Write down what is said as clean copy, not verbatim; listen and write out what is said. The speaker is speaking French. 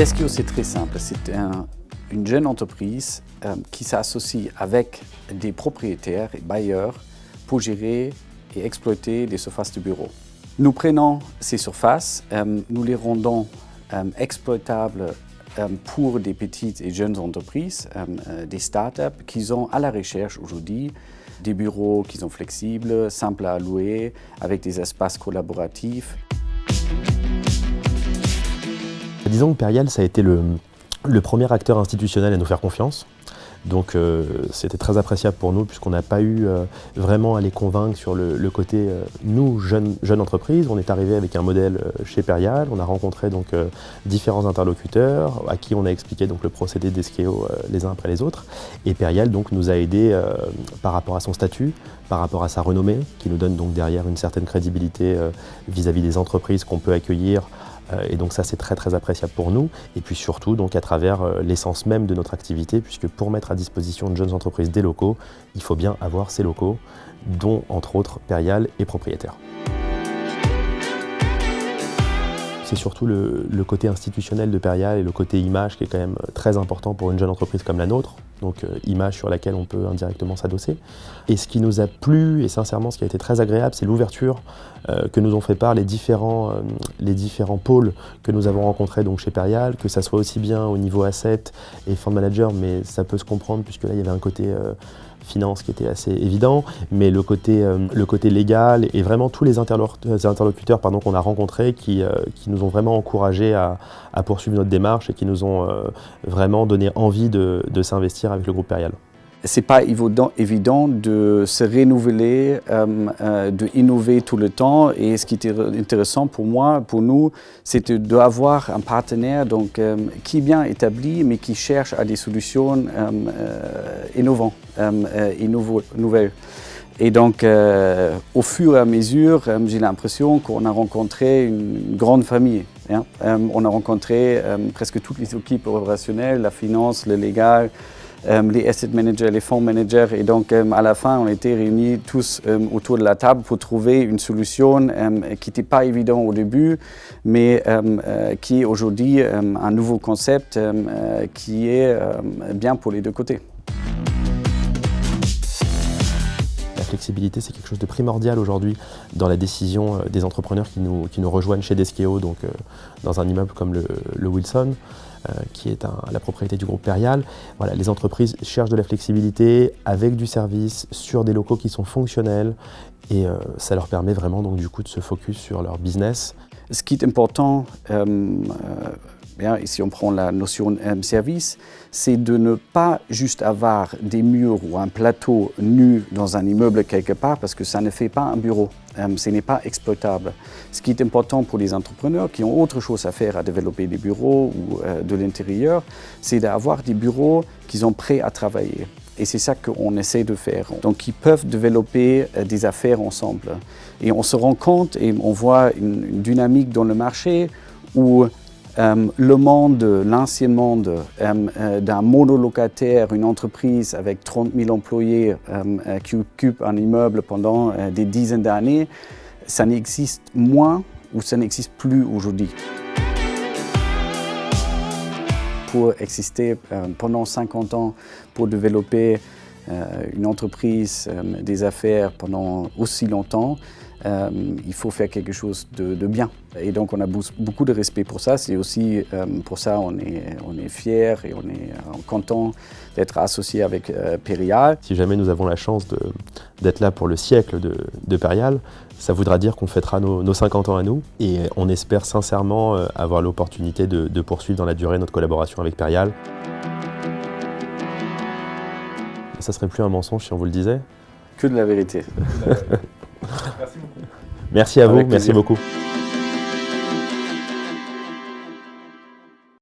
Deskeo, c'est très simple. C'est une jeune entreprise qui s'associe avec des propriétaires et bailleurs pour gérer et exploiter des surfaces de bureau. Nous prenons ces surfaces, nous les rendons exploitables pour des petites et jeunes entreprises, des startups qui sont à la recherche aujourd'hui des bureaux qui sont flexibles, simples à louer, avec des espaces collaboratifs. Disons que Perial, ça a été le premier acteur institutionnel à nous faire confiance. Donc c'était très appréciable pour nous puisqu'on n'a pas eu vraiment à les convaincre sur le côté nous, jeune entreprise. On est arrivé avec un modèle chez Perial, on a rencontré donc différents interlocuteurs à qui on a expliqué donc le procédé Deskeo les uns après les autres. Et Perial donc nous a aidés par rapport à son statut, par rapport à sa renommée, qui nous donne donc derrière une certaine crédibilité vis-à-vis des entreprises qu'on peut accueillir. Et donc ça c'est très appréciable pour nous et puis surtout donc à travers l'essence même de notre activité puisque pour mettre à disposition de jeunes entreprises des locaux, il faut bien avoir ces locaux dont entre autres Perial est propriétaire. C'est surtout le côté institutionnel de Perial et le côté image qui est quand même très important pour une jeune entreprise comme la nôtre. Donc image sur laquelle on peut indirectement s'adosser. Et ce qui nous a plu, et sincèrement ce qui a été très agréable, c'est l'ouverture que nous ont fait part les différents pôles que nous avons rencontrés donc chez Perial, que ça soit aussi bien au niveau asset et fund manager, mais ça peut se comprendre puisque là il y avait un côté finance qui était assez évident, mais le côté légal et vraiment tous les interlocuteurs qu'on a rencontrés qui nous ont vraiment encouragés à poursuivre notre démarche et qui nous ont vraiment donné envie de s'investir avec le groupe Perial. C'est pas évident de se renouveler, de innover tout le temps. Et ce qui était intéressant pour moi, pour nous, c'est d'avoir un partenaire qui est bien établi, mais qui cherche à des solutions innovantes et nouvelles. Et donc, au fur et à mesure, j'ai l'impression qu'on a rencontré une grande famille. On a rencontré presque toutes les équipes opérationnelles, la finance, le légal, les asset managers, les fonds managers. Et donc, à la fin, on était réunis tous autour de la table pour trouver une solution qui n'était pas évidente au début, mais qui est aujourd'hui un nouveau concept qui est bien pour les deux côtés. La flexibilité, c'est quelque chose de primordial aujourd'hui dans la décision des entrepreneurs qui nous rejoignent chez Deskeo, donc dans un immeuble comme le Wilson, qui est la propriété du groupe Perial. Voilà, les entreprises cherchent de la flexibilité avec du service sur des locaux qui sont fonctionnels et ça leur permet vraiment donc, du coup, de se focus sur leur business. Ce qui est important, si on prend la notion service, c'est de ne pas juste avoir des murs ou un plateau nu dans un immeuble quelque part parce que ça ne fait pas un bureau, ce n'est pas exploitable. Ce qui est important pour les entrepreneurs qui ont autre chose à faire, à développer des bureaux ou de l'intérieur, c'est d'avoir des bureaux qui sont prêts à travailler. Et c'est ça qu'on essaie de faire. Donc ils peuvent développer des affaires ensemble. Et on se rend compte et on voit une dynamique dans le marché où le monde, l'ancien monde d'un monolocataire, une entreprise avec 30 000 employés qui occupe un immeuble pendant des dizaines d'années, ça n'existe moins ou ça n'existe plus aujourd'hui. Pour exister pendant 50 ans, pour développer une entreprise, des affaires pendant aussi longtemps, il faut faire quelque chose de bien. Et donc on a beaucoup de respect pour ça. C'est aussi pour ça on est fiers et on est content d'être associé avec Perial. Si jamais nous avons la chance d'être là pour le siècle de Perial, ça voudra dire qu'on fêtera nos 50 ans à nous et on espère sincèrement avoir l'opportunité de poursuivre dans la durée notre collaboration avec Perial. Ça serait plus un mensonge si on vous le disait. Que de la vérité. Merci beaucoup. Merci à vous, merci beaucoup.